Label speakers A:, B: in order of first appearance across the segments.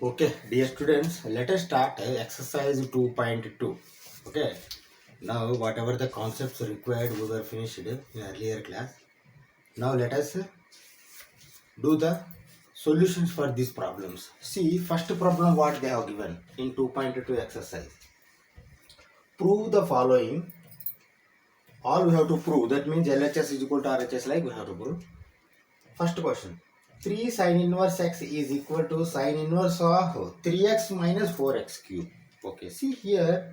A: Okay, dear students, let us start exercise 2.2. Okay, now whatever the concepts required we were finished in earlier class. Now let us do the solutions for these problems. See, first problem what they have given in 2.2 exercise. Prove the following. All we have to prove. That means LHS is equal to RHS, like we have to prove. First question. 3 sin inverse x is equal to sin inverse of 3x minus 4x cube. Okay, see here,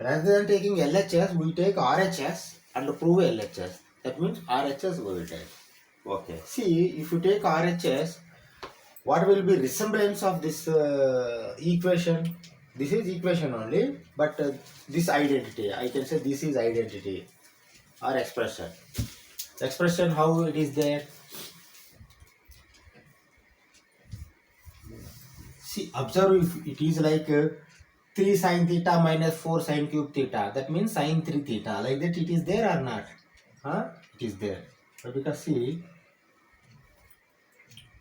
A: rather than taking LHS, we take RHS and prove LHS. That means RHS we will take. Okay, see, if you take RHS, what will be resemblance of this equation? This is equation only, but this identity, I can say this is identity or expression. Expression, how it is there? See, observe if it is like 3 sin theta minus 4 sin cube theta. That means sin 3 theta. Like that it is there or not? Huh? It is there. But because see,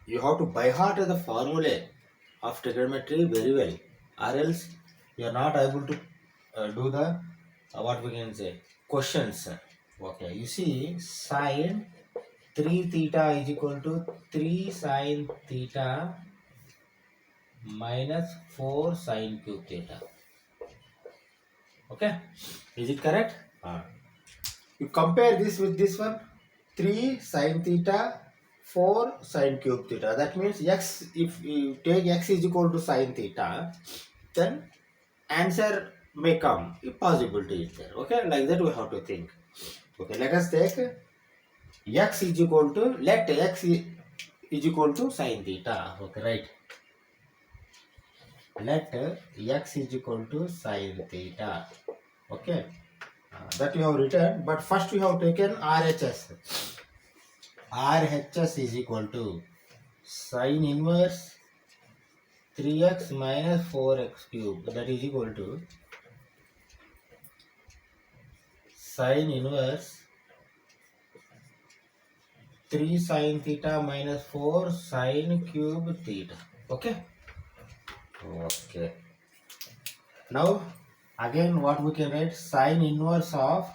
A: you have to by heart the formula of trigonometry very well. Or else you are not able to do the, what we can say, questions. Okay, you see, sin 3 theta is equal to 3 sin theta minus 4 sin cube theta. Okay, is it correct? You compare this with this one, 3 sin theta, 4 sin cube theta. That means x, if you take x is equal to sin theta, then answer may come. If possibility is there. Okay, like that we have to think. Okay, let us take x is equal to, let x is equal to sin theta. Okay, right. Let x is equal to sin theta. Okay, that you have written, but first we have taken RHS. RHS is equal to sin inverse 3x minus 4x cube, that is equal to sin inverse 3 sin theta minus 4 sin cube theta. Okay. Okay. Now again what we can write, sin inverse of,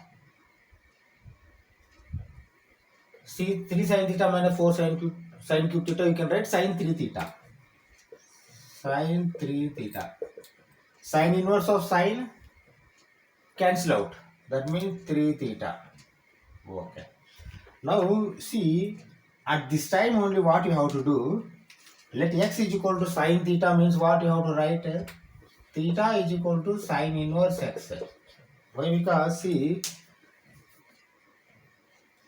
A: see, 3 sin theta minus 4 sin cube theta, you can write sin 3 theta. Sin 3 theta. Sin inverse of sin cancel out. That means 3 theta. Okay. Now see, at this time only what you have to do, let x is equal to sin theta means what you have to write? Theta is equal to sin inverse x. Why? Because see,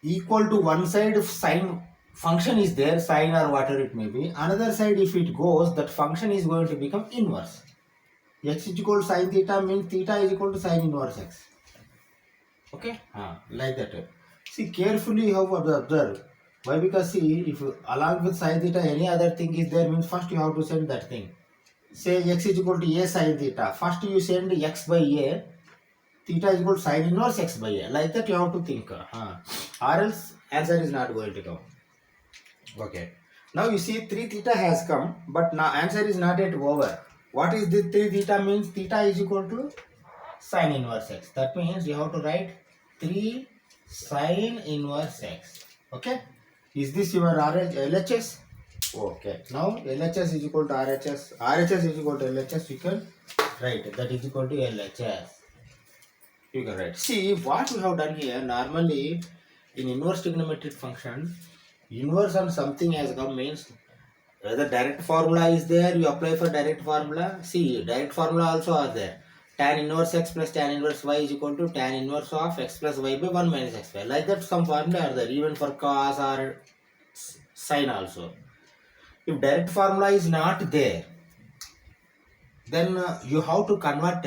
A: equal to one side of sine function is there, sine or whatever it may be. Another side if it goes, that function is going to become inverse. X is equal to sin theta means theta is equal to sin inverse x. Okay, like that. See, carefully you have to observe. Why? Because see, if along with sin theta any other thing is there, means first you have to send that thing. Say x is equal to a sin theta. First you send x by a, theta is equal to sin inverse x by a. Like that you have to think. Or else answer is not going to come. Okay. Now you see 3 theta has come, but now answer is not yet over. What is this 3 theta means? Theta is equal to sin inverse x. That means you have to write 3 sin inverse x. Okay. Is this your LHS? Okay. Now LHS is equal to RHS. RHS is equal to LHS. You can write that is equal to LHS. You can write. See what we have done here. Normally in inverse trigonometric function, inverse on something has come means whether direct formula is there, you apply for direct formula. See, direct formula also are there. Tan inverse x plus tan inverse y is equal to tan inverse of x plus y by 1 minus x y. Like that some formula are there, even for cos or sine also. If direct formula is not there, then you have to convert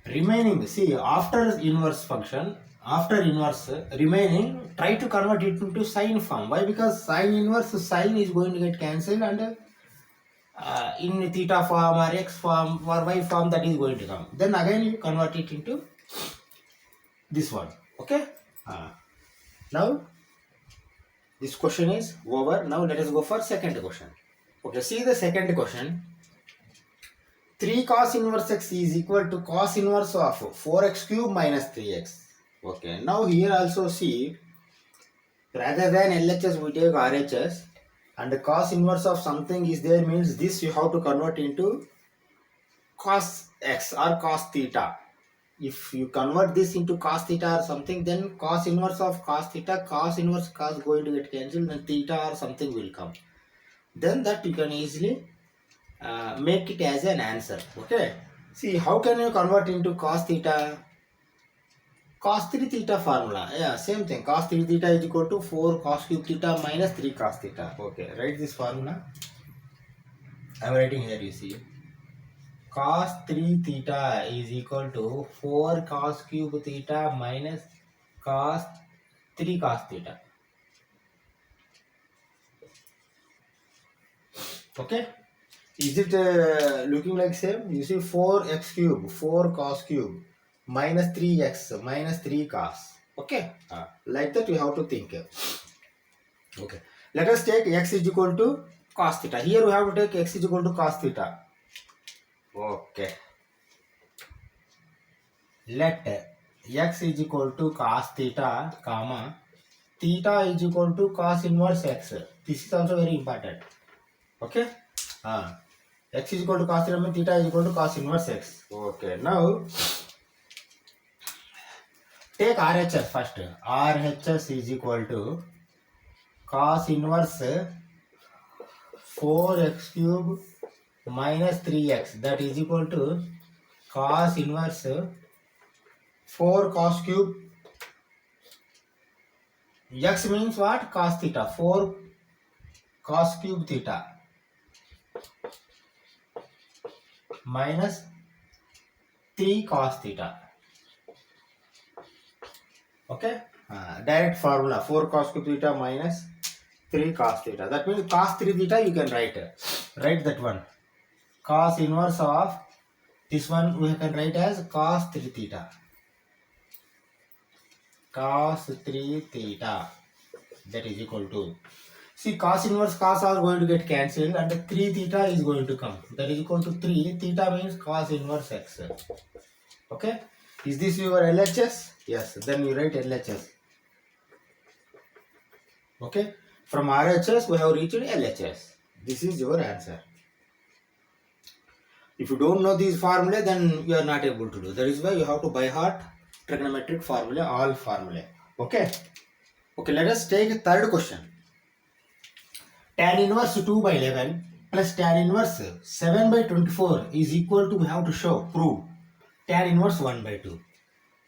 A: remaining. See, after inverse function, after inverse remaining, try to convert it into sine form. Why? Because sine inverse sine is going to get cancelled, and in theta form or x form or y form that is going to come. Then again you convert it into this one. Okay. Now this question is over. Now let us go for second question. Okay, see the second question. 3 cos inverse x is equal to cos inverse of 4x cube minus 3x. Okay, now here also see, rather than LHS we take RHS, and the cos inverse of something is there means this you have to convert into cos x or cos theta. If you convert this into cos theta or something, then cos inverse of cos theta, cos inverse cos going to get cancelled, and theta or something will come. Then that you can easily make it as an answer. Okay, see how can you convert into cos theta? Cos 3 theta formula, yeah, same thing. Cos 3 theta is equal to 4 cos cube theta minus 3 cos theta. Okay, write this formula. I am writing here, you see. Cos 3 theta is equal to 4 cos cube theta minus cos 3 cos theta. Okay, is it looking like same? You see 4x cube, 4 cos cube minus 3x minus 3 cos. Okay, like that you have to think. Okay, let us take x is equal to cos theta. Here we have to take x is equal to cos theta. Okay, let x is equal to cos theta, comma theta is equal to cos inverse x. This is also very important. Okay, x is equal to cos theta means theta is equal to cos inverse x. Okay, now take RHS first. RHS is equal to cos inverse 4x cube minus 3x, that is equal to cos inverse 4 cos cube. X means what? Cos theta. 4 cos cube theta minus 3 cos theta. Okay, direct formula 4 cos cube theta minus 3 cos theta. That means cos 3 theta you can write that one. Cos inverse of this one we can write as cos 3 theta. Cos 3 theta, that is equal to, see cos inverse cos are going to get cancelled and 3 theta is going to come, that is equal to 3. Theta means cos inverse x. Okay, is this your LHS? Yes, then you write LHS. Okay, from RHS we have reached LHS. This is your answer. If you don't know these formulae, then you are not able to do. That is why you have to by heart trigonometric formula, all formulae. Okay. Okay, let us take a third question. Tan inverse 2 by 11 plus tan inverse 7 by 24 is equal to, we have to prove tan inverse 1 by 2.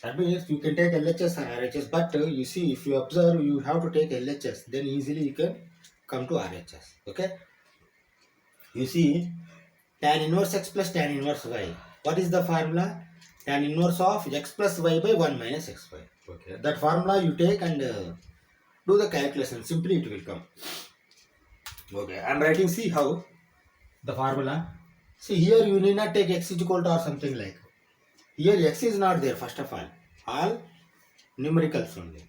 A: That means you can take LHS or RHS, but you see, if you observe, you have to take LHS, then easily you can come to RHS. Okay. You see, tan inverse x plus tan inverse y. What is the formula? Tan inverse of x plus y by 1 minus xy. Okay, that formula you take and do the calculation. Simply it will come. Okay, I am writing, see how the formula. See here you need not take x is equal to or something like. Here x is not there first of all numericals only.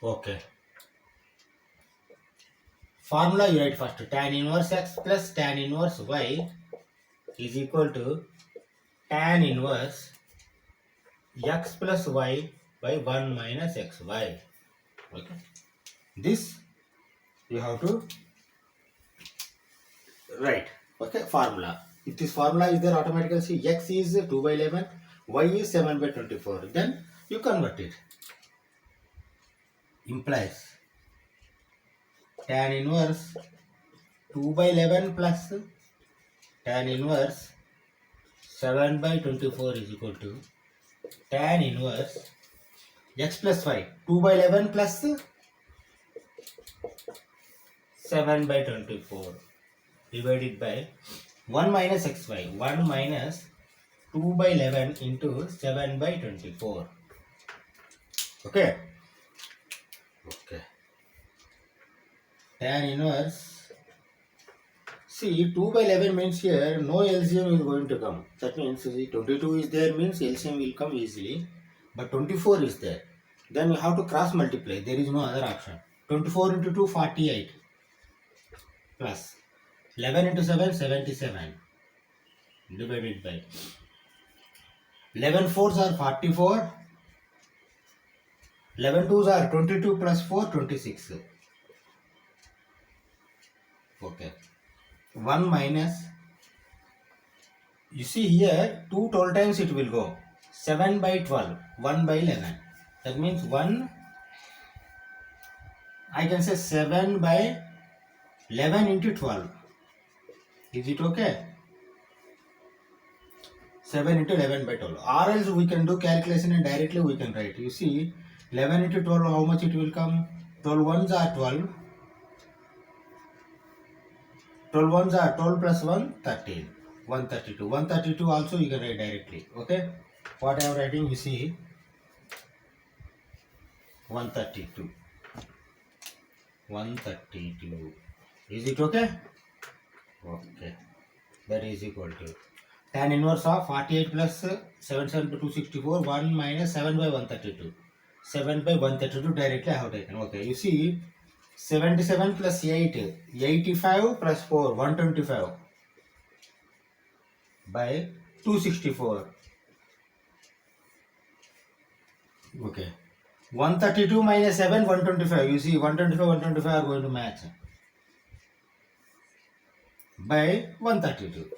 A: Okay. Formula you write first. Tan inverse x plus tan inverse y is equal to tan inverse x plus y by 1 minus xy. Okay. This you have to write. Okay, formula. If this formula is there, automatically see x is 2 by 11, y is 7 by 24. Then you convert it. Implies tan inverse 2 by 11 plus tan inverse 7 by 24 is equal to tan inverse x plus y. 2 by 11 plus 7 by 24 divided by 1 minus xy. 1 minus 2 by 11 into 7 by 24. Okay. Okay. Tan inverse. See, 2 by 11 means here no LCM is going to come. That means see, 22 is there means LCM will come easily. But 24 is there. Then you have to cross multiply. There is no other option. 24 into 2, 48. Plus 11 into 7, 77. divided by 11 fours are 44, 11 twos are 22 plus 4 26. Okay, 1 minus, you see here 2 12 times it will go, 7 by 12, 1 by 11, that means 1, I can say 7 by 11 into 12. Is it okay? 7 into 11 by 12. Or else we can do calculation and directly we can write. You see, 11 into 12, how much it will come? 12 ones are 12. 12 ones are 12 plus 1, 13. 132. 132 also you can write directly. Okay? What I am writing, you see, 132. 132. Is it okay? Okay. That is equal to tan inverse of 48 plus 7 to 264, 1 minus 7 by 132. 7 by 132 directly I have taken. Okay, you see 77 plus 8, 85 plus 4, 125 by 264. Okay, 132 minus 7, 125. You see 125, 125 are going to match by 132.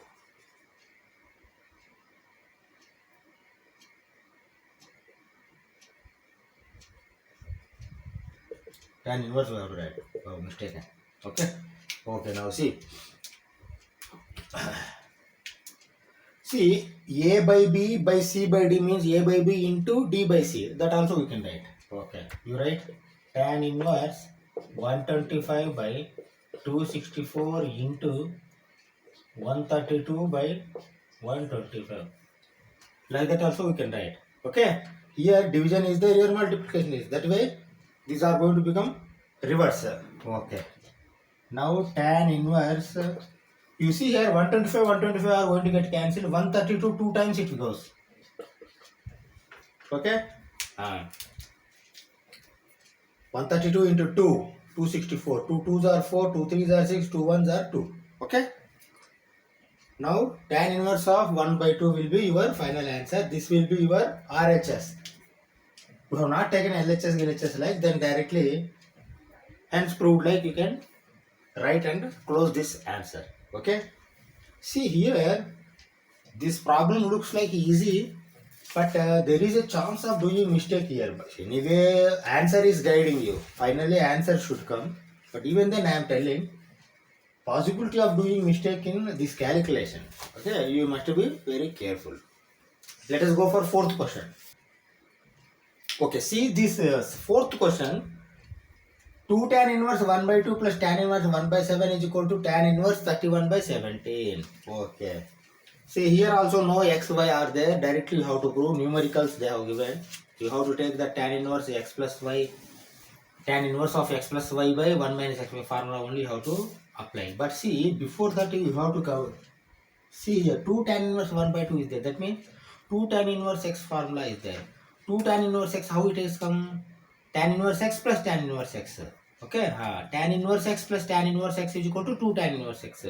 A: Tan inverse we have to write. Oh, mistaken. Okay. Okay, now see. See, A by B by C by D means A by B into D by C. That also we can write. Okay. You write tan inverse 125 by 264 into 132 by 125. Like that also we can write. Okay. Here division is there, here multiplication is. That way these are going to become reverse. Okay. Now tan inverse, you see here 125, 125 are going to get cancelled. 132 2 times it goes. Okay. 132 into 2, 264. 2 2s are 4, 2 3s are 6, 2 1s are 2. Okay. Now tan inverse of 1 by 2 will be your final answer. This will be your RHS. We have not taken LHS, LHS like, then directly, hence proved like, you can write and close this answer. Okay. See here, this problem looks like easy, but there is a chance of doing mistake here. But anyway, answer is guiding you. Finally, answer should come. But even then, I am telling, possibility of doing mistake in this calculation. Okay, you must be very careful. Let us go for fourth question. Okay, see this fourth question. 2 tan inverse 1 by 2 plus tan inverse 1 by 7 is equal to tan inverse 31 by 17. Okay. See here also no x, y are there. Directly you have to prove. Numericals they have given. You have to take the tan inverse x plus y. Tan inverse of x plus y by 1 minus x by formula only you have to apply. But see, before that you have to cover. See here 2 tan inverse 1 by 2 is there. That means 2 tan inverse x formula is there. 2 tan inverse x, how it is come? Tan inverse x plus tan inverse x. Okay, tan inverse x plus tan inverse x is equal to 2 tan inverse x.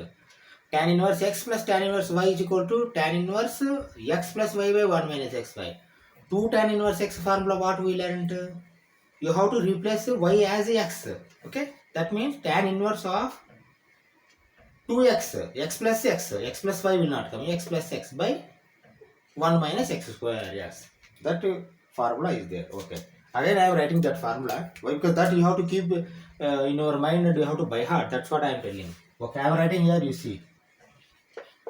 A: Tan inverse x plus tan inverse y is equal to tan inverse x plus y by 1 minus xy. 2 tan inverse x formula what we learned? You have to replace y as x. Okay, that means tan inverse of 2x, x plus x, x plus y will not come, x plus x by 1 minus x square. Yes, that formula is there. Okay. Again, I am writing that formula. Why? Because that you have to keep in your mind and you have to by heart. That's what I am telling. Okay, I am writing here. You see,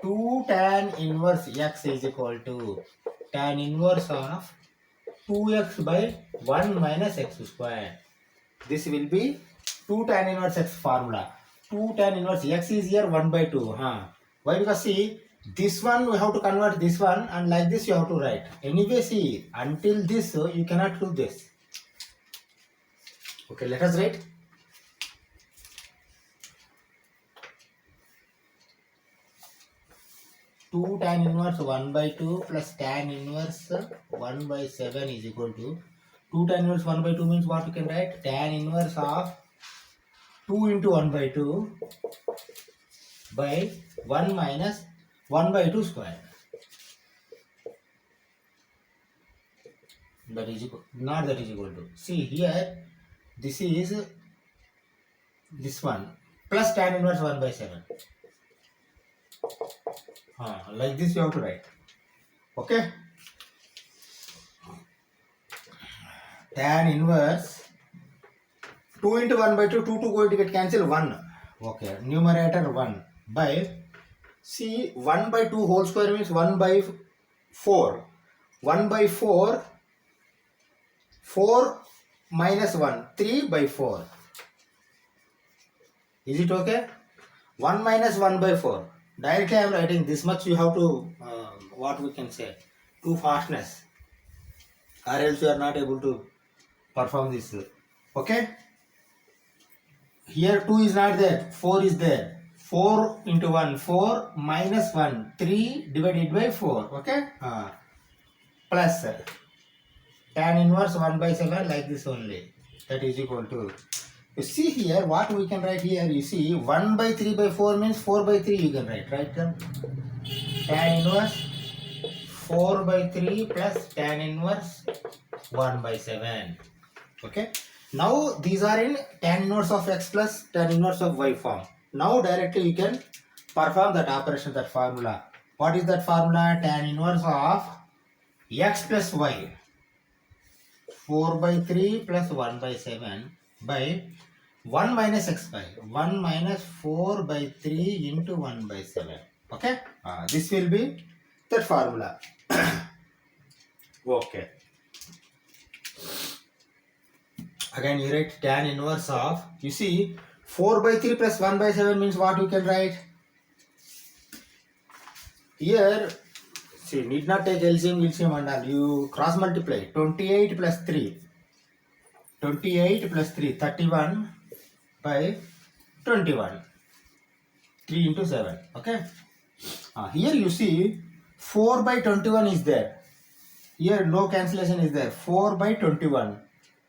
A: 2 tan inverse x is equal to tan inverse of 2x by 1 minus x square. This will be 2 tan inverse x formula. 2 tan inverse x is here 1 by 2. Why? Because see, this one we have to convert this one, and like this you have to write. Anyway, see, until this you cannot do this. Okay, let us write. Two tan inverse 1 by 2 plus tan inverse 1 by 7 is equal to 2 tan inverse 1 by 2 means what you can write? Tan inverse of 2 into 1 by 2 by 1 minus 1 by 2 square. That is equal, not that is equal to. See here, this is this one plus tan inverse 1 by 7. Like this you have to write. Okay. Tan inverse 2 into 1 by 2, 2 going to get cancelled 1. Okay, numerator 1 by, see 1 by 2 whole square means 1 by 4. 1 by 4, 4 minus 1, 3 by 4. Is it okay? 1 minus 1 by 4. Directly I am writing this much, you have to, what we can say, to fastness. Or else you are not able to perform this. Okay? Here 2 is not there, 4 is there. 4 into 1, 4 minus 1, 3 divided by 4. Okay? Plus tan inverse 1 by 7 like this only. That is equal to. You see here what we can write here. You see 1 by 3 by 4 means 4 by 3 you can write. Right? Tan inverse 4 by 3 plus tan inverse 1 by 7. Okay. Now these are in tan inverse of x plus tan inverse of y form. Now directly you can perform that operation, that formula. What is that formula? Tan inverse of x plus y. 4 by 3 plus 1 by 7 by 1 minus x by 1 minus 4 by 3 into 1 by 7. Okay. This will be that formula. Okay. Again you write tan inverse of, you see 4 by 3 plus 1 by 7 means what you can write? Here, see, need not take LCM and all. You cross multiply. 28 plus 3. 28 plus 3, 31 by 21. 3 into 7. Okay. Here you see 4 by 21 is there. Here no cancellation is there. 4 by 21.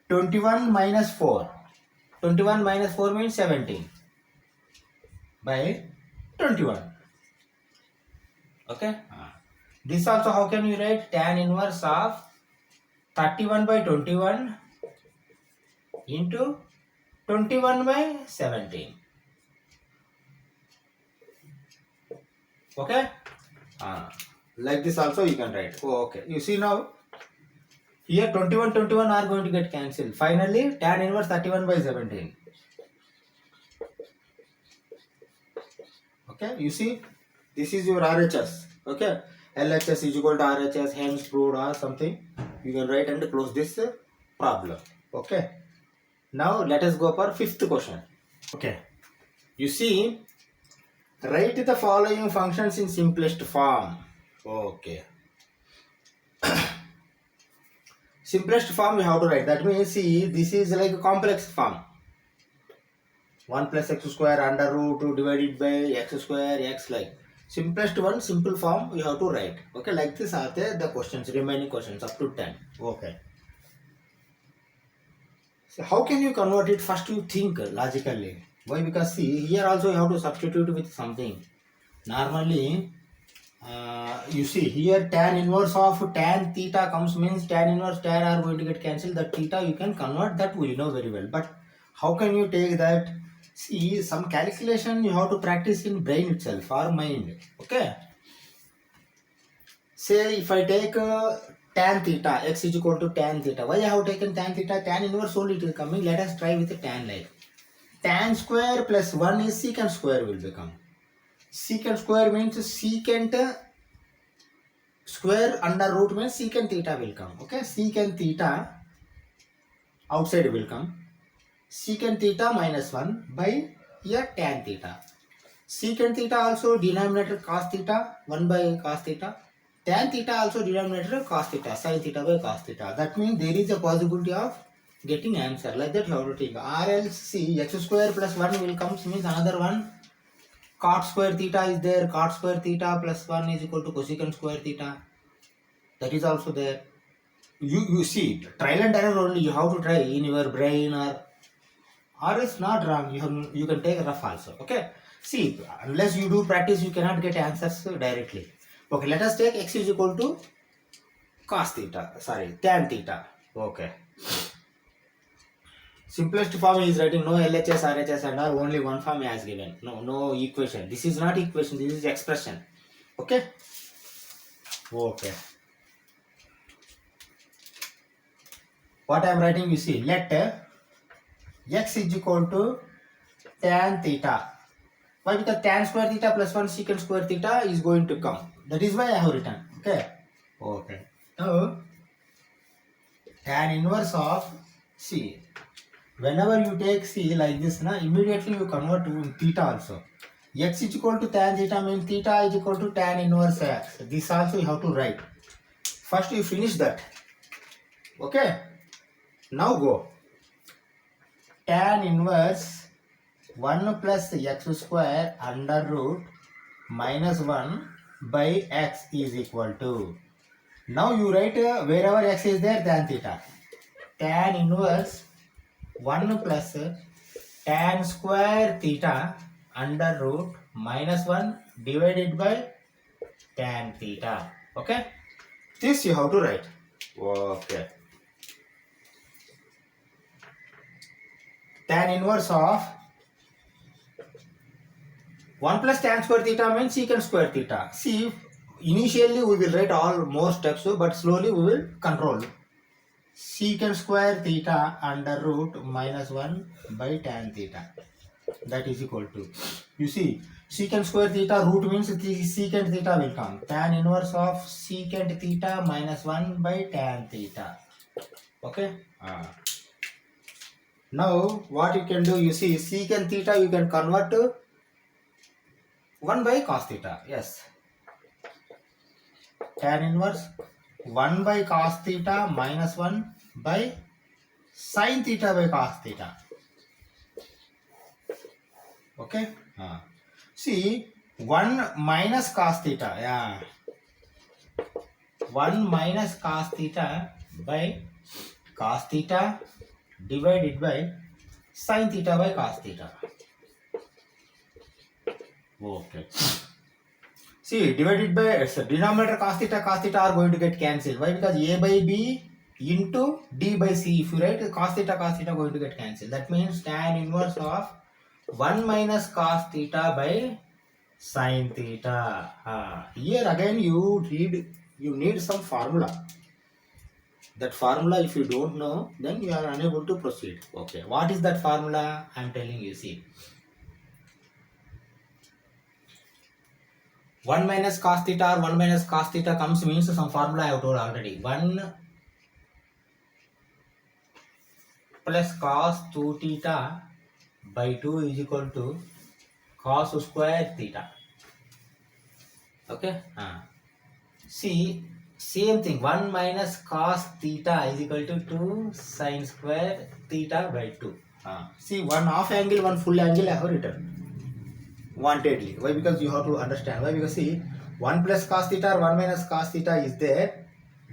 A: 21 minus 4. 21 minus 4 means 17 by 21. Okay. This also how can you write? Tan inverse of 31 by 21 into 21 by 17. Okay. Like this also you can write. Okay. You see now. Here 21 are going to get cancelled. Finally, tan inverse 31 by 17. Okay, you see, this is your RHS. Okay, LHS is equal to RHS, hence proved or something. You can write and close this problem. Okay, now let us go for fifth question. Okay, you see, write the following functions in simplest form. Okay. Simplest form you have to write. That means, see, this is like a complex form. 1 plus x square under root 2 divided by x square, x like. Simplest one, simple form you have to write. Okay, like this are the questions, remaining questions up to 10. Okay. So how can you convert it? First you think logically. Why? Because see, here also you have to substitute with something. Normally, you see here tan inverse of tan theta comes means tan inverse tan are going to get cancelled. That theta you can convert, that we know very well. But how can you take that? See, some calculation you have to practice in brain itself or mind. Okay. Say if I take tan theta, x is equal to tan theta. Why I have taken tan theta? Tan inverse only it is coming. Let us try with the tan like. Tan square plus 1 is secant square will become. Secant square means secant square under root means secant theta will come. Okay, secant theta outside will come. Secant theta minus 1 by here tan theta. Secant theta also denominator cos theta 1 by cos theta. Tan theta also denominator cos theta, sin theta by cos theta. That means there is a possibility of getting answer. Like that you have to take. Or else see x square plus 1 will come means another one. Cot square theta is there. Cot square theta plus 1 is equal to cosecant square theta. That is also there. You see, trial and error only you have to try in your brain or it's not wrong. You can take a rough also. Okay. See, unless you do practice, you cannot get answers directly. Okay, let us take x is equal to cos theta, sorry, tan theta. Okay. Simplest form is writing no LHS, RHS and R, only one form as given. No equation. This is not equation, this is expression. Okay? Okay. What I am writing, you see, let x is equal to tan theta. Why? Because tan square theta plus 1 secant square theta is going to come. That is why I have written. Okay? Okay. Now, tan inverse of C. Whenever you take C like this, immediately you convert to theta also. X is equal to tan theta means theta is equal to tan inverse x. This also you have to write. First you finish that. Okay? Now go. Tan inverse 1 plus x square under root minus 1 by x is equal to. Now you write wherever x is there, tan theta. Tan inverse 1 plus tan square theta under root minus 1 divided by tan theta. Okay? This you have to write. Okay. Tan inverse of 1 plus tan square theta means secant square theta. See, initially we will write all more steps, but slowly we will control. Secant square theta under root minus 1 by tan theta. That is equal to, you see, secant square theta root means secant theta will come. Tan inverse of secant theta minus 1 by tan theta. Okay? Now what you can do, you see, secant theta you can convert to 1 by cos theta. Yes. Tan inverse 1 by cos theta minus 1 by sin theta by cos theta. Okay? See, 1 minus cos theta. Yeah. 1 minus cos theta by cos theta divided by sin theta by cos theta. Okay. See, divided by denominator cos theta are going to get cancelled. Why? Because a by b into d by c. If you write cos theta going to get cancelled. That means tan inverse of 1 minus cos theta by sin theta. Here again you need some formula. That formula if you don't know, then you are unable to proceed. Okay. What is that formula? I am telling you. See. 1 minus cos theta or 1 minus cos theta comes means some formula I have told already. 1 plus cos 2 theta by 2 is equal to cos square theta. Okay? See, same thing. 1 minus cos theta is equal to 2 sin square theta by 2. See, one half angle, one full angle I have written. Wantedly. Why? Because you have to understand. Why? Because see, 1 plus cos theta or 1 minus cos theta is there.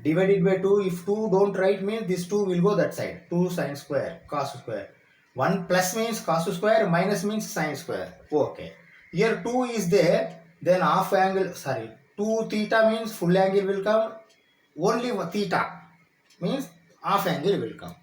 A: Divided by 2. If 2 don't write means this 2 will go that side. 2 sin square, cos square. 1 plus means cos square, minus means sin square. Okay. Here 2 is there. Then half angle, 2 theta means full angle will come. Only theta means half angle will come.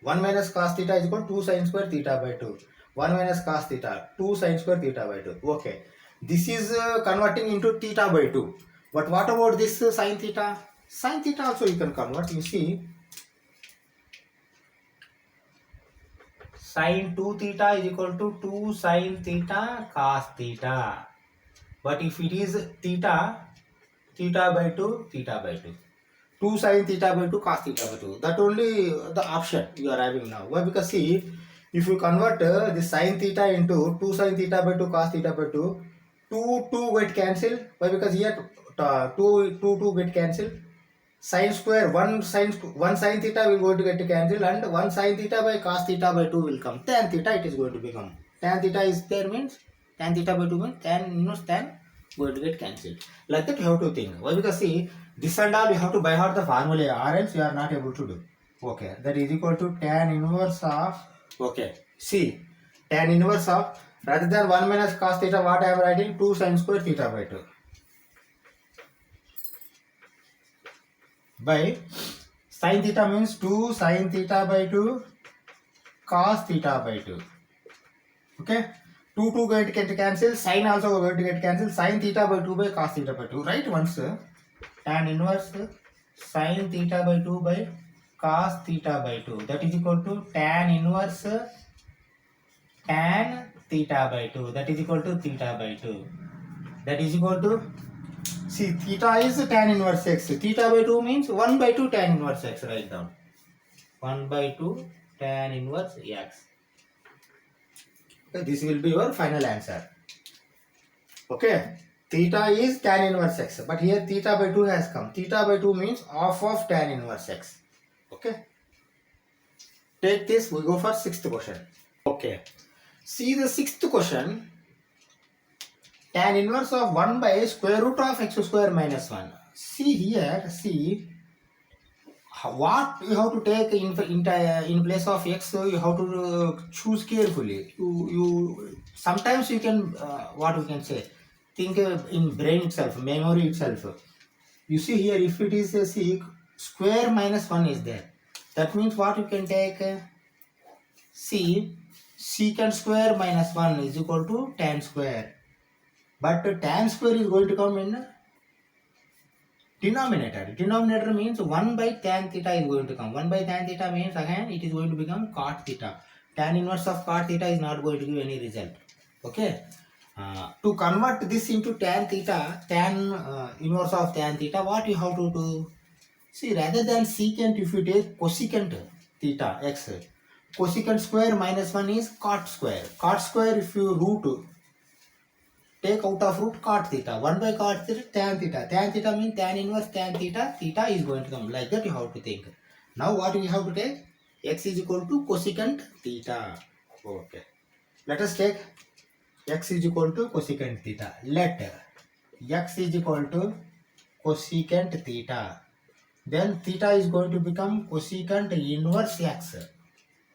A: 1 minus cos theta is equal to 2 sin square theta by 2. 1 minus cos theta, 2 sin square theta by 2. Okay. This is converting into theta by 2. But what about this sin theta? Sin theta also you can convert. You see, sin 2 theta is equal to 2 sin theta cos theta. But if it is theta by 2, theta by 2. 2 sin theta by 2 cos theta by 2. That only the option you are having now. Why? Because see, if you convert the sin theta into 2 sin theta by 2 cos theta by 2, 2 get cancelled. Why? Because here 2 get cancelled. Sin square 1 sin theta will going to get cancelled and 1 sin theta by cos theta by 2 will come. Tan theta it is going to become. Tan theta is there means tan theta by 2 means tan minus tan going to get cancelled. Like that you have to think. Why? Because see, this and all you have to by heart the formula or else you are not able to do. Okay. That is equal to tan inverse of, okay, see, tan inverse of Rather than 1 minus cos theta, what I am writing? 2 sin square theta by 2. By sin theta means 2 sin theta by 2 cos theta by 2. Okay? 2 going to get cancelled. Sin also going to get cancelled. Sin theta by 2 by cos theta by 2. Right once. Tan inverse sin theta by 2 by cos theta by 2. That is equal to tan inverse tan theta by 2. That is equal to theta by 2. That is equal to, see, theta is tan inverse x. Theta by 2 means 1 by 2 tan inverse x. Write down. 1 by 2 tan inverse x. Okay, this will be your final answer. Okay. Theta is tan inverse x. But here theta by 2 has come. Theta by 2 means half of tan inverse x. Okay. Take this. We go for sixth question. Okay. See the sixth question. Tan inverse of 1 by square root of x square minus 1. See here. See. What you have to take in place of x, so you have to choose carefully. You sometimes you can what we can say, think in brain itself, memory itself. You see here, if it is a square minus 1 is there, that means what you can take, secant square minus 1 is equal to tan square, but tan square is going to come in denominator. Denominator means 1 by tan theta is going to come. 1 by tan theta means again it is going to become cot theta. Tan inverse of cot theta is not going to give any result. Okay. To convert this into tan theta, tan inverse of tan theta, what you have to do? See, rather than secant, if you take cosecant theta x, cosecant square minus 1 is cot square. Cot square, if you root, take out of root cot theta. 1 by cot theta, tan theta. Tan theta means tan inverse tan theta. Theta is going to come. Like that you have to think. Now what we have to take? X is equal to cosecant theta. Okay. Let us take x is equal to cosecant theta. Let x is equal to cosecant theta. Then theta is going to become cosecant inverse x.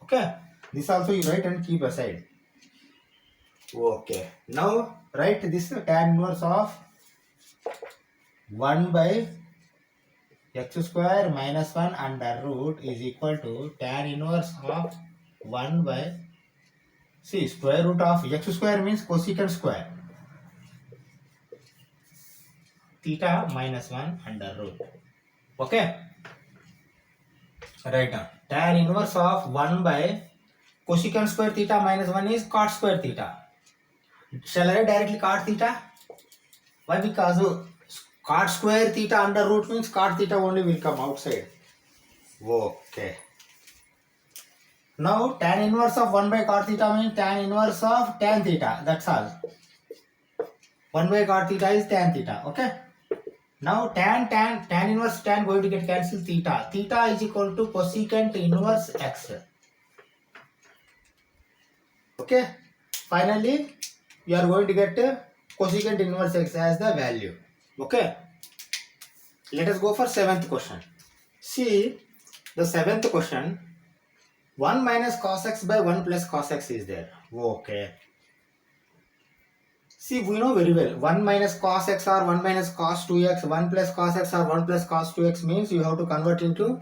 A: Okay. This also you write and keep aside. Okay. Now write this tan inverse of 1 by x square minus 1 under root is equal to tan inverse of 1 by, see, square root of x square means cosecant square, theta minus 1 under root. Okay. Right now tan inverse of 1 by cosecant square theta minus 1 is cot square theta. Shall I write directly cot theta? Why? Because cot square theta under root means cot theta only will come outside. Okay. Now tan inverse of 1 by cot theta means tan inverse of tan theta. That's all. 1 by cot theta is tan theta. Okay. Now tan inverse tan going to get cancelled. Theta is equal to cosecant inverse x. Okay. Finally, you are going to get cosecant inverse x as the value. Okay. Let us go for seventh question. See the seventh question. 1 minus cos x by 1 plus cos x is there. Okay. See, we know very well 1 minus cos x or 1 minus cos 2x, 1 plus cos x or 1 plus cos 2x means you have to convert into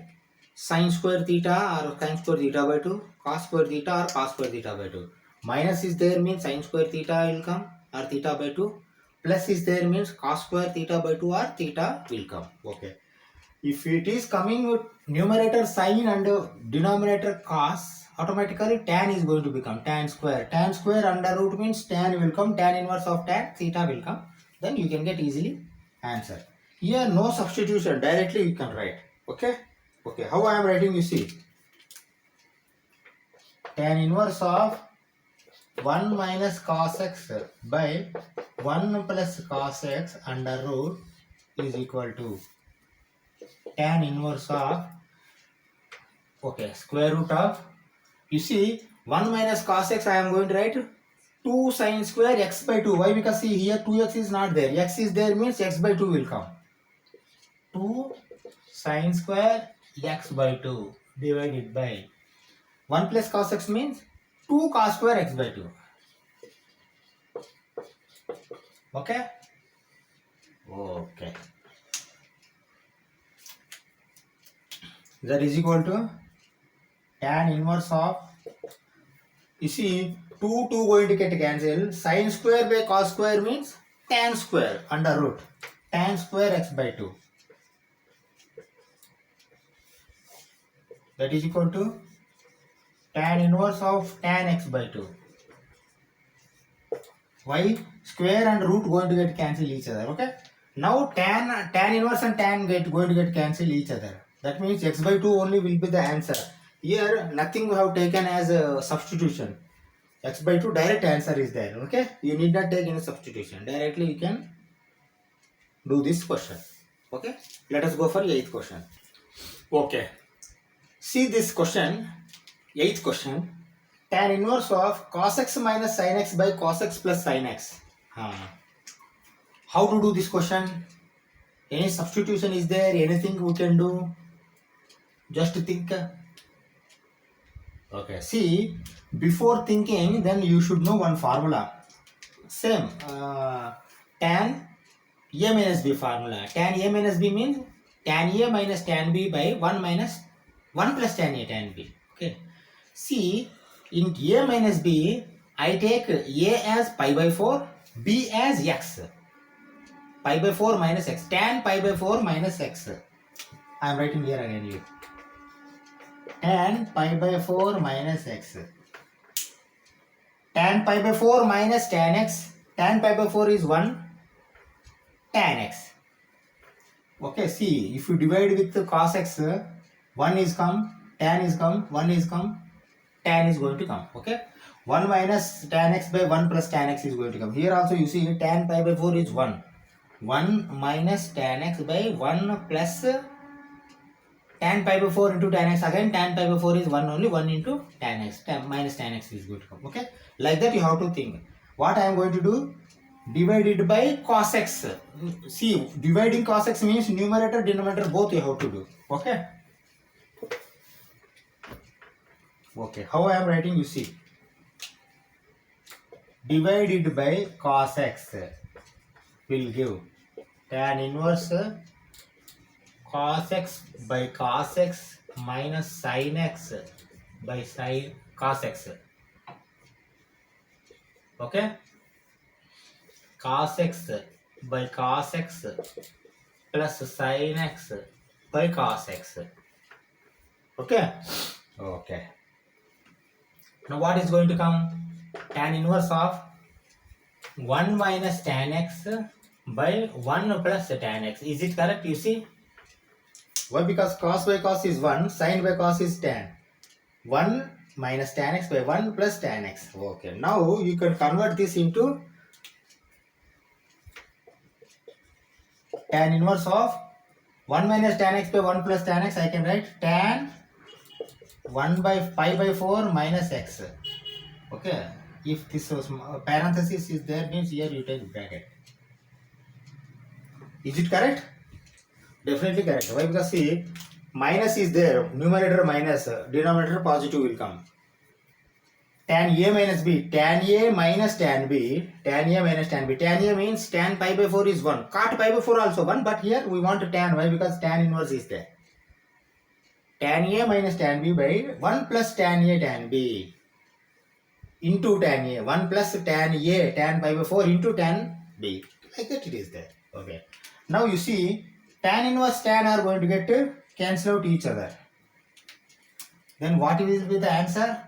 A: sin square theta or sin square theta by 2, cos square theta or cos square theta by 2. Minus is there means sin square theta will come or theta by 2. Plus is there means cos square theta by 2 or theta will come. Okay. If it is coming with numerator sin and denominator cos, automatically tan is going to become tan square. Tan square under root means tan will come, tan inverse of tan, theta will come. Then you can get easily answer. Here no substitution, directly you can write. Okay. Okay. How I am writing, you see. Tan inverse of 1 minus cos x by 1 plus cos x under root is equal to tan inverse of, okay, square root of, you see, 1 minus cos x I am going to write 2 sin square x by 2. Why? Because see here 2x is not there. X is there means x by 2 will come. 2 sin square x by 2 divided by 1 plus cos x means 2 cos square x by 2. Okay. Okay. That is equal to tan inverse of, you see 2 going to get cancelled. Sin square by cos square means tan square under root. Tan square x by 2. That is equal to tan inverse of tan x by 2. Why? Square and root going to get cancel each other. Okay. Now tan inverse and tan going to get cancel each other. That means x by 2 only will be the answer. Here nothing we have taken as a substitution. X by 2 direct answer is there. Okay. You need not take any substitution. Directly you can do this question. Okay. Let us go for 8th question. Okay. See this question. 8th question. Tan inverse of cos x minus sin x by cos x plus sin x. How to do this question? Any substitution is there? Anything we can do? Just think. Okay. See, before thinking, then you should know one formula. Same. Tan A minus B formula. Tan A minus B means tan A minus tan B by 1 minus 1 plus tan A tan B. Okay. See, in A minus B, I take A as pi by 4, B as x. Pi by 4 minus x. Tan pi by 4 minus x. I am writing here again you. Tan pi by 4 minus x. Tan pi by 4 minus tan x. Tan pi by 4 is 1. Tan x. Okay, see, if you divide with the cos x, 1 is come, tan is come, 1 is come, tan is going to come. Okay, 1 minus tan x by 1 plus tan x is going to come. Here also you see tan pi by 4 is 1. 1 minus tan x by 1 plus tan pi by 4 into tan x. Again tan pi by 4 is 1 only, 1 into tan x. Minus tan x is going to come. Okay, like that you have to think. What I am going to do? Divided by cos x. See, dividing cos x means numerator, denominator both you have to do. Okay. Okay. How I am writing? You see. Divided by cos x will give tan inverse cos x by cos x minus sin x by sin cos x. Okay. Cos x by cos x plus sin x by cos x. Okay. Okay. Now what is going to come? Tan inverse of 1 minus tan x by 1 plus tan x. Is it correct? You see? Why? Because cos by cos is 1, sin by cos is tan. 1 minus tan x by 1 plus tan x. Okay. Now you can convert this into tan inverse of 1 minus tan x by 1 plus tan x. I can write tan 1 by pi by 4 minus x. Okay. If this was parenthesis is there, means here you take bracket. Is it correct? Definitely correct. Why? Because see, minus is there, numerator minus, denominator positive will come. Tan A minus B, tan A minus tan B, tan A minus tan B. Tan A means tan pi by 4 is 1. Cot pi by 4 also 1, but here we want tan. Why? Because tan inverse is there. Tan A minus tan B by 1 plus tan A tan B into tan A. 1 plus tan A tan pi by 4 into tan B. Like that it is there. Okay. Now you see, tan inverse tan are going to get cancel out each other. Then what will be the answer?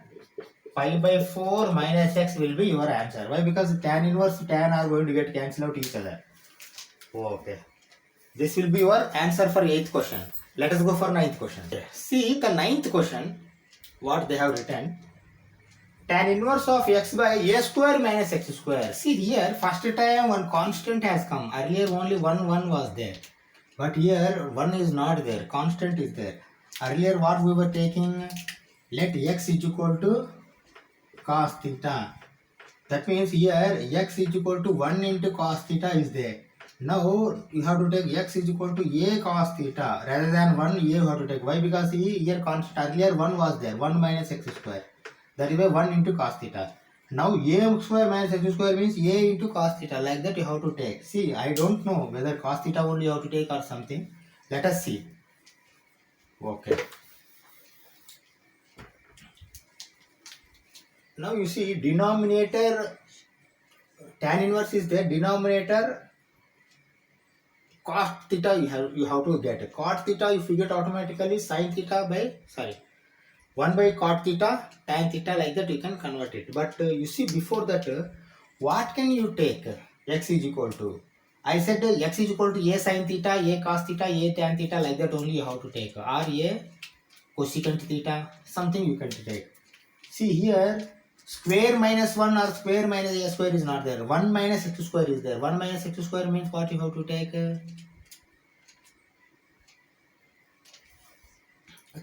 A: Pi by 4 minus x will be your answer. Why? Because tan inverse tan are going to get cancel out each other. Okay. This will be your answer for 8th question. Let us go for 9th question. See the 9th question, what they have written. Tan inverse of x by a square minus x square. See here, first time one constant has come. Earlier only 1 was there. But here 1 is not there. Constant is there. Earlier what we were taking, let x is equal to cos theta. That means here x is equal to 1 into cos theta is there. Now you have to take x is equal to a cos theta. Rather than 1, a you have to take. Why? Because here constant, earlier 1 was there. 1 minus x square. That is why 1 into cos theta. Now a square minus x square means a into cos theta. Like that you have to take. See, I don't know whether cos theta only you have to take or something. Let us see. Okay. Now you see denominator tan inverse is there. Denominator cos theta you have to get. Cot theta you figure automatically sin theta by 1 by cot theta tan theta, like that you can convert it. But you see before that what can you take? X is equal to, I said x is equal to a sin theta, a cos theta, a tan theta, like that only you have to take, or a cosecant theta, something you can take. See here, square minus 1 or square minus a square is not there. 1 minus x square is there. 1 minus x square means what you have to take?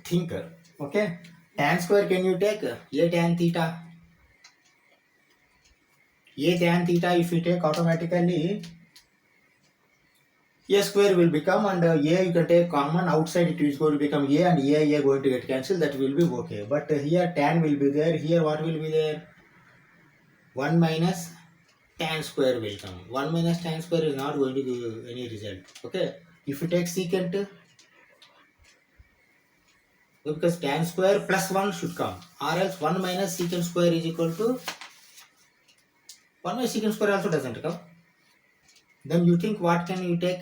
A: Think. Okay. Tan square can you take? A tan theta. A tan theta if you take automatically a square will become, and a you can take common outside, it is going to become a, and a going to get cancelled, that will be okay. But here tan will be there, here what will be there? 1 minus tan square will come. 1 minus tan square is not going to give any result. Okay. If you take secant, because tan square plus 1 should come, or else 1 minus secant square is equal to 1 minus secant square also doesn't come. Then you think what can you take?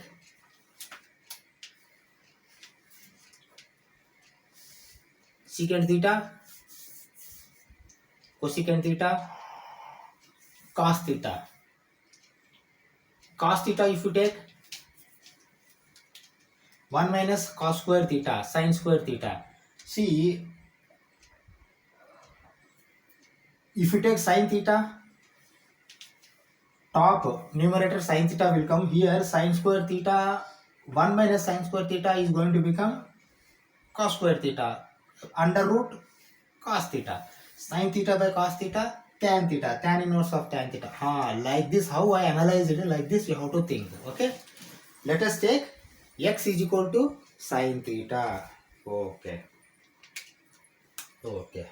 A: Secant theta, cosecant theta, cos theta. Cos theta if you take 1 minus cos square theta, sin square theta. See, if you take sin theta, top numerator sin theta will come here. Sin square theta, 1 minus sin square theta is going to become cos square theta, under root cos theta. Sin theta by cos theta, tan theta, tan inverse of tan theta. Like this, how I analyze it, like this you have to think. Okay. Let us take x is equal to sin theta. Okay. Okay.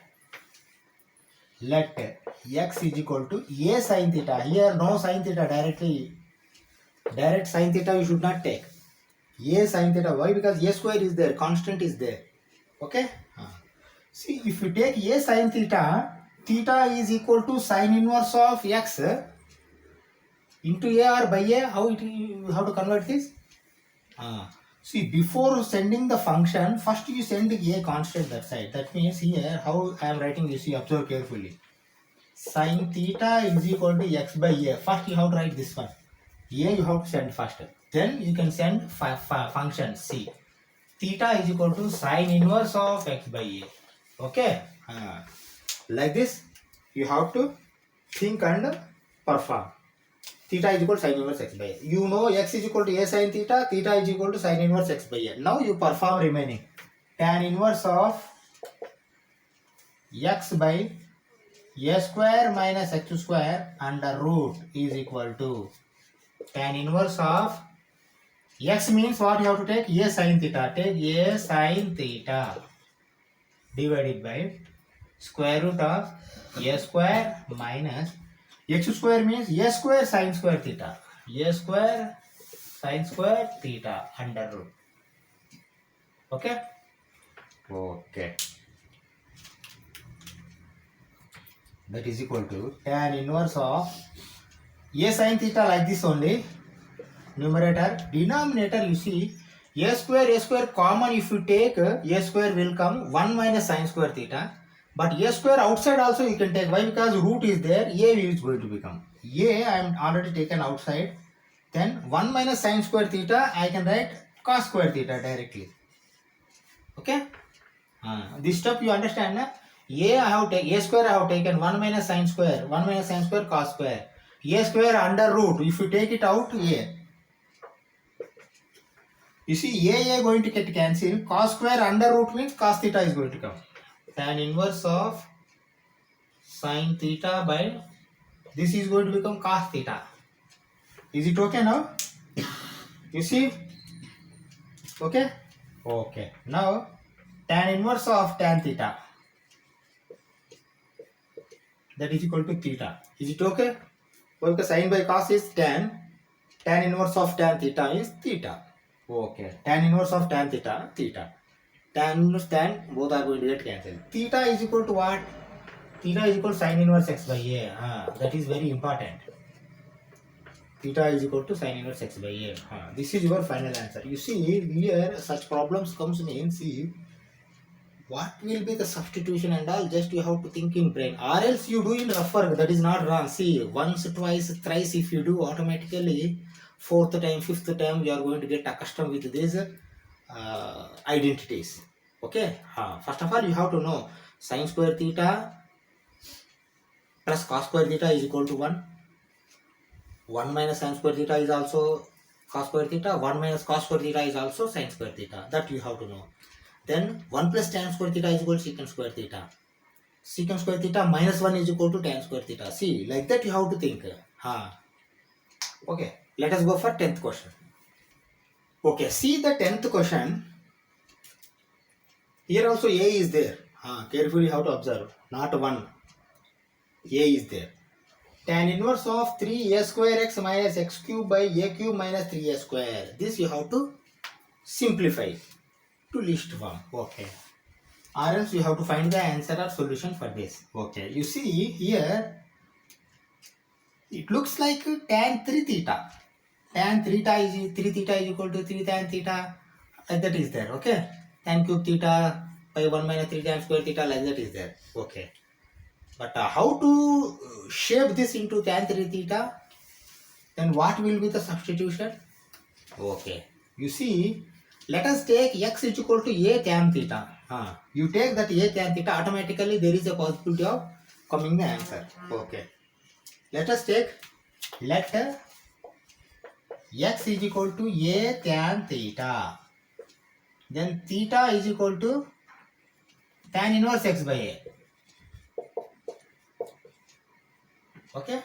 A: Let x is equal to a sin theta. Here no sin theta directly. Direct sin theta you should not take. A sin theta. Why? Because a square is there. Constant is there. Okay. See, if you take a sin theta, theta is equal to sin inverse of x into a or by a. How to convert this? See, before sending the function, first you send a constant that side. That means here, how I am writing, you see, observe carefully. Sin theta is equal to x by a. First you have to write this one. A you have to send first. Then you can send function c. Theta is equal to sin inverse of x by a. Okay? Like this, you have to think and perform. Theta is equal to sin inverse x by a. You know x is equal to a sin theta, theta is equal to sin inverse x by a. Now you perform remaining. Tan inverse of x by a square minus x square under root is equal to tan inverse of x means what you have to take? A sin theta. Take a sin theta divided by square root of a square minus x square means a square sin square theta. A square sin square theta under root. Okay? Okay. That is equal to tan inverse of a sin theta, like this only. Numerator, denominator, you see, a square common, if you take a square will come 1 minus sin square theta. But a square outside also you can take. Why? Because root is there, a is going to become. A I am already taken outside. Then 1 minus sin square theta, I can write cos square theta directly. Okay? This step you understand, na? A square I have taken 1 minus sin square, 1 minus sin square cos square. A square under root, if you take it out, a. You see, a going to get cancelled. Cos square under root means cos theta is going to come. Tan inverse of sin theta by this is going to become cos theta. Is it okay now? You see? Okay? Okay. Now, tan inverse of tan theta that is equal to theta. Is it okay? Okay, sin by cos is tan. Tan inverse of tan theta is theta. Okay, tan inverse of tan theta, theta. Tan inverse tan, both are going to get cancelled. Theta is equal to what? Theta is equal to sin inverse x by a. That is very important. Theta is equal to sin inverse x by a. This is your final answer. You see here such problems comes in. See what will be the substitution and all. Just you have to think in brain, or else you do in rough work. That is not wrong. See, once, twice, thrice if you do, automatically fourth time, fifth time you are going to get accustomed with these identities. Okay. First of all, you have to know sin square theta plus cos square theta is equal to 1. 1 minus sin square theta is also cos square theta. 1 minus cos square theta is also sin square theta. That you have to know. Then 1 plus tan square theta is equal to secant square theta. Secant square theta minus 1 is equal to tan square theta. See, like that you have to think. Okay, let us go for 10th question. Okay, see the 10th question. Here also a is there. Carefully you have to observe. Not 1. A is there. Tan inverse of 3a square x minus x cube by a cube minus 3a square. This you have to simplify to list form. Okay. Or else you have to find the answer or solution for this. Okay. You see here, it looks like tan 3 theta. Tan 3 theta is equal to 3 tan theta. Like that is there. Okay. Tan cube theta by 1 minus 3 tan square theta, like that is there. Okay. But how to shape this into tan 3 theta? Then what will be the substitution? Okay. You see, let us take x is equal to a tan theta. You take that a tan theta, automatically there is a possibility of coming the answer. Okay. Let us take, let x is equal to a tan theta. Then theta is equal to tan inverse x by a. Okay.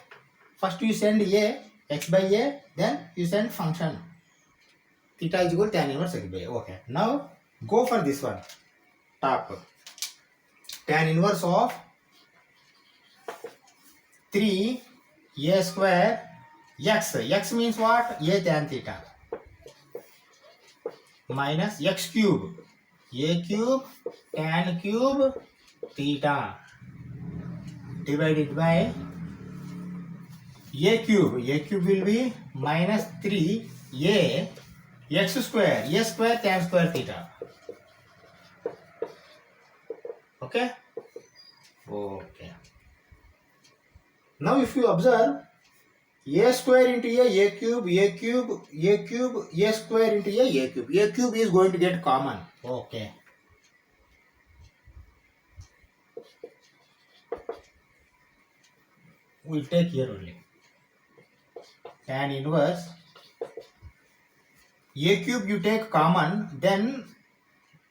A: First you send a, x by a, then you send function. Theta is equal to tan inverse x by a. Okay. Now go for this one. Top. Tan inverse of 3 a square x. X means what? A tan theta. Minus x cube. A cube tan cube theta. Divided by a cube. A cube will be minus 3a x square. A square tan square theta. Okay. Okay. Now if you observe, a square into a cube, a cube, a cube, a square into a cube. A cube is going to get common. Okay. We'll take here only. Tan inverse a cube you take common, then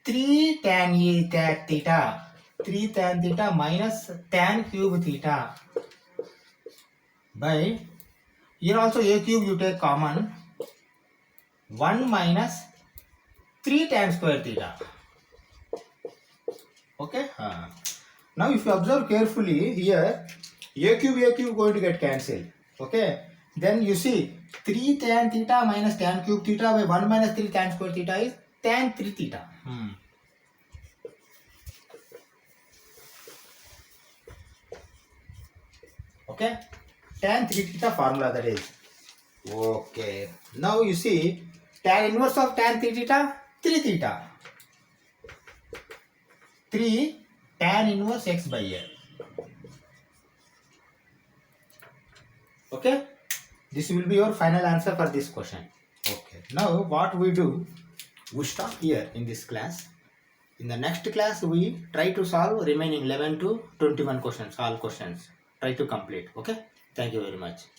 A: 3 tan theta. 3 tan theta minus tan cube theta by, here also a cube you take common, 1 minus 3 tan square theta. Okay. Now if you observe carefully here, a cube going to get cancelled. Okay. Then you see 3 tan theta minus tan cube theta by 1 minus 3 tan square theta is tan 3 theta. Okay. Tan 3 theta formula that is. Okay. Now you see tan inverse of tan 3 theta, 3 theta. 3 tan inverse x by a. Okay. This will be your final answer for this question. Okay. Now what we do, we stop here in this class. In the next class, we try to solve remaining 11 to 21 questions, all questions. Try to complete. Okay. Thank you very much.